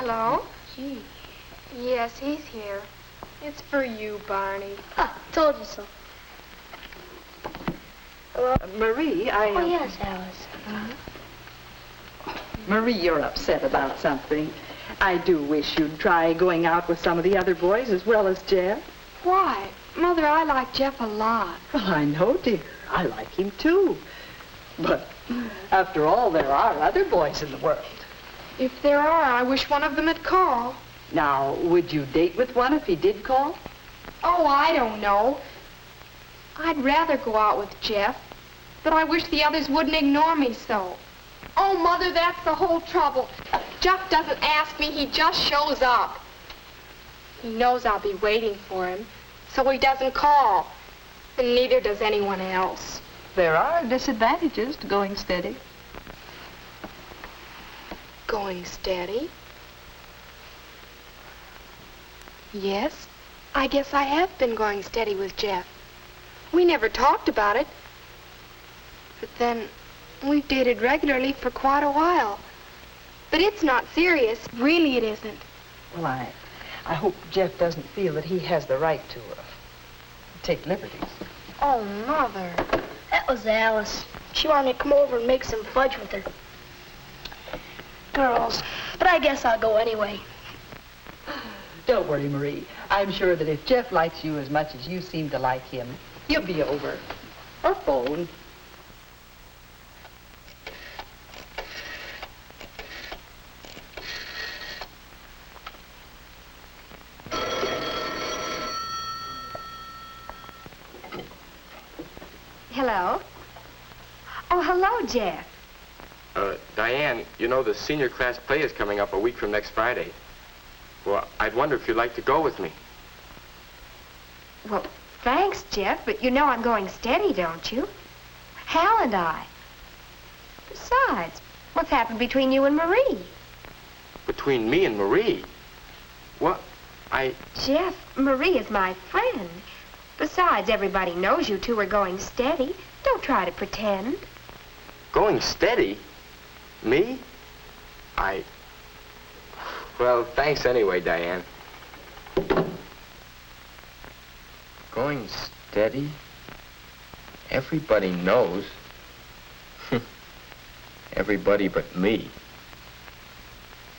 Hello? Gee. Yes, he's here. It's for you, Barney. Ah, told you so. Hello? Marie, Oh, yes, Alice. Marie, you're upset about something. I do wish you'd try going out with some of the other boys as well as Jeff. Why? Mother, I like Jeff a lot. Well, I know, dear. I like him, too. But after all, there are other boys in the world. If there are, I wish one of them had called. Now, would you date with one if he did call? Oh, I don't know. I'd rather go out with Jeff, but I wish the others wouldn't ignore me so. Oh, Mother, that's the whole trouble. Jeff doesn't ask me, he just shows up. He knows I'll be waiting for him, so he doesn't call. And neither does anyone else. There are disadvantages to going steady. Going steady? Yes, I guess I have been going steady with Jeff. We never talked about it. But then, we've dated regularly for quite a while. But it's not serious. Really, it isn't. Well, I hope Jeff doesn't feel that he has the right to take liberties. Oh, Mother. That was Alice. She wanted to come over and make some fudge with her. Girls. But I guess I'll go anyway. Don't worry, Marie. I'm sure that if Jeff likes you as much as you seem to like him, he'll be over. Or phone. Hello? Oh, hello, Jeff. Diane, you know the senior class play is coming up a week from next Friday. Well, I'd wonder if you'd like to go with me. Well, thanks, Jeff, but you know I'm going steady, don't you? Hal and I. Besides, what's happened between you and Marie? Between me and Marie? What? Jeff, Marie is my friend. Besides, everybody knows you two are going steady. Don't try to pretend. Going steady? Me? Well, thanks anyway, Diane. Going steady? Everybody knows. Everybody but me.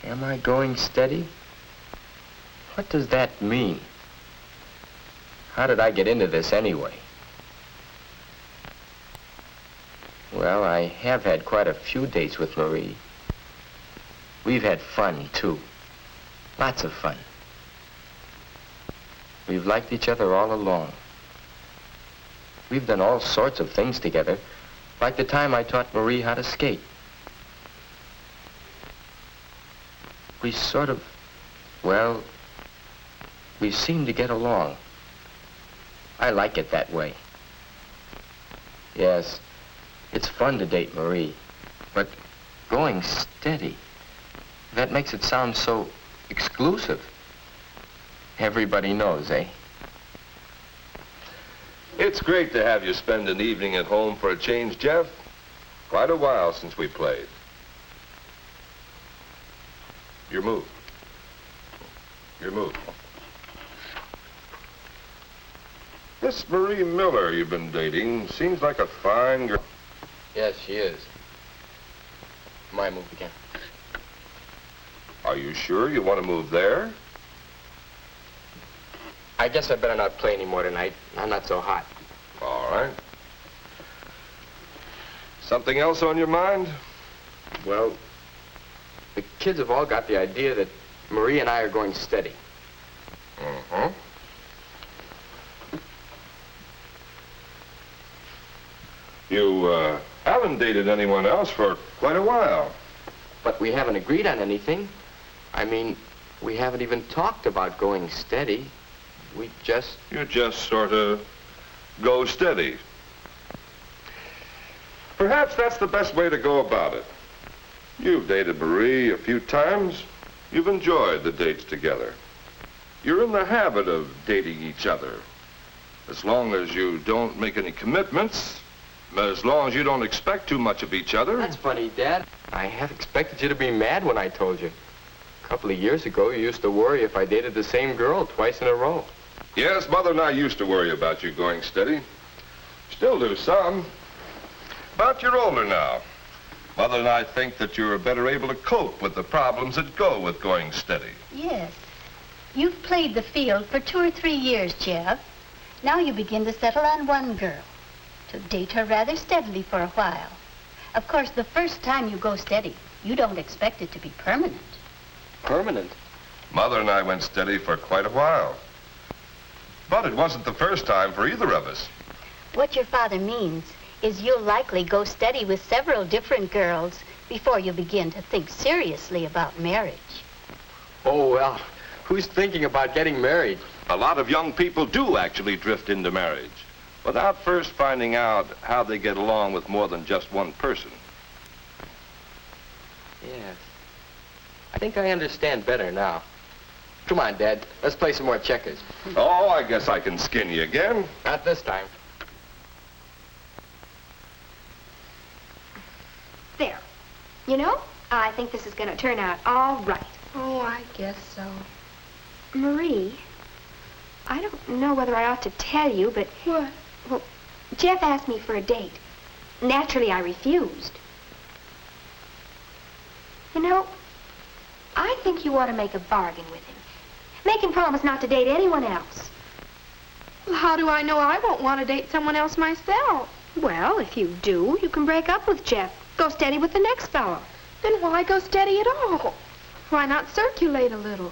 Am I going steady? What does that mean? How did I get into this anyway? Well, I have had quite a few dates with Marie. We've had fun, too. Lots of fun. We've liked each other all along. We've done all sorts of things together, like the time I taught Marie how to skate. We sort of, well, we seem to get along. I like it that way. Yes, it's fun to date Marie, but going steady, that makes it sound so exclusive. Everybody knows, eh? It's great to have you spend an evening at home for a change, Jeff. Quite a while since we played. Your move. Your move. This Marie Miller you've been dating seems like a fine girl. Yes, she is. My move again. Are you sure you want to move there? I guess I better not play anymore tonight. I'm not so hot. All right. Something else on your mind? Well, the kids have all got the idea that Marie and I are going steady. Uh-huh. You, haven't dated anyone else for quite a while. But we haven't agreed on anything. I mean, we haven't even talked about going steady. We just... You just sort of go steady. Perhaps that's the best way to go about it. You've dated Marie a few times. You've enjoyed the dates together. You're in the habit of dating each other. As long as you don't make any commitments, as long as you don't expect too much of each other. That's funny, Dad. I half expected you to be mad when I told you. A couple of years ago, you used to worry if I dated the same girl twice in a row. Yes, Mother and I used to worry about you going steady. Still do some. But you're older now. Mother and I think that you're better able to cope with the problems that go with going steady. Yes. You've played the field for 2 or 3 years, Jeff. Now you begin to settle on one girl, to date her rather steadily for a while. Of course, the first time you go steady, you don't expect it to be permanent. Permanent? Mother and I went steady for quite a while. But it wasn't the first time for either of us. What your father means is you'll likely go steady with several different girls before you begin to think seriously about marriage. Oh, well, who's thinking about getting married? A lot of young people do actually drift into marriage without first finding out how they get along with more than just one person. Yes. I think I understand better now. Come on, Dad. Let's play some more checkers. Oh, I guess I can skin you again. Not this time. There. You know, I think this is going to turn out all right. Oh, I guess so. Marie, I don't know whether I ought to tell you, but... What? Well, Jeff asked me for a date. Naturally, I refused. You know, I think you ought to make a bargain with him. Make him promise not to date anyone else. Well, how do I know I won't want to date someone else myself? Well, if you do, you can break up with Jeff. Go steady with the next fellow. Then why go steady at all? Why not circulate a little?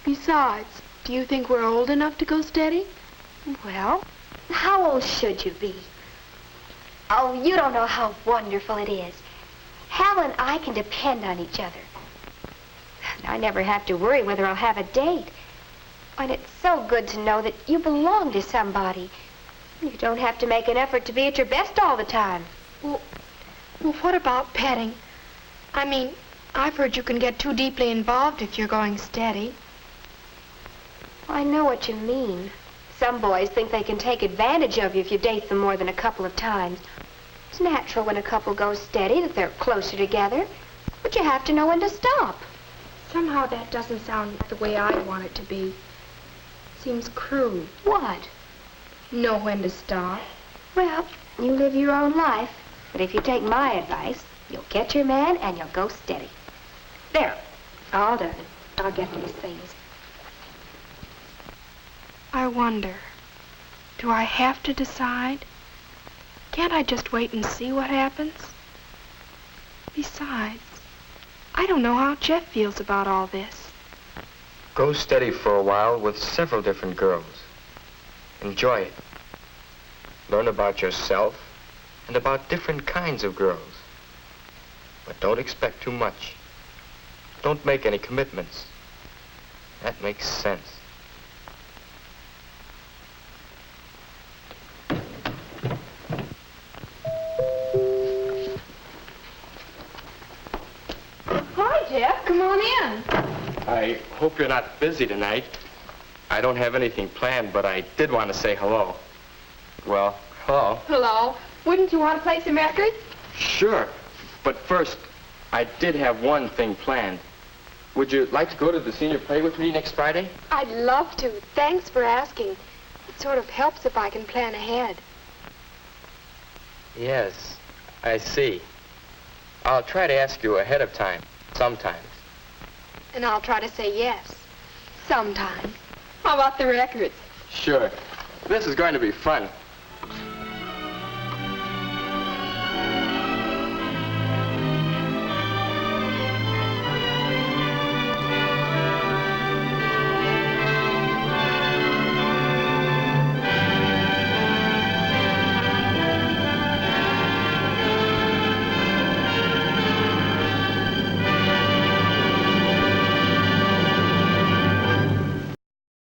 Besides, do you think we're old enough to go steady? Well, how old should you be? Oh, you don't know how wonderful it is. Hal and I can depend on each other. I never have to worry whether I'll have a date. And it's so good to know that you belong to somebody. You don't have to make an effort to be at your best all the time. Well, what about petting? I mean, I've heard you can get too deeply involved if you're going steady. I know what you mean. Some boys think they can take advantage of you if you date them more than a couple of times. It's natural when a couple goes steady that they're closer together, but you have to know when to stop. Somehow that doesn't sound the way I want it to be. Seems crude. What? Know when to stop. Well, you live your own life, but if you take my advice, you'll get your man and you'll go steady. There, all done. I'll get these things. I wonder, do I have to decide? Can't I just wait and see what happens? Besides, I don't know how Jeff feels about all this. Go steady for a while with several different girls. Enjoy it. Learn about yourself and about different kinds of girls. But don't expect too much. Don't make any commitments. That makes sense. Hi, Jeff. Come on in. I hope you're not busy tonight. I don't have anything planned, but I did want to say hello. Well, hello. Hello. Wouldn't you want to play some records? Sure. But first, I did have one thing planned. Would you like to go to the senior play with me next Friday? I'd love to. Thanks for asking. It sort of helps if I can plan ahead. Yes, I see. I'll try to ask you ahead of time, sometimes. And I'll try to say yes. Sometime. How about the records? Sure. This is going to be fun.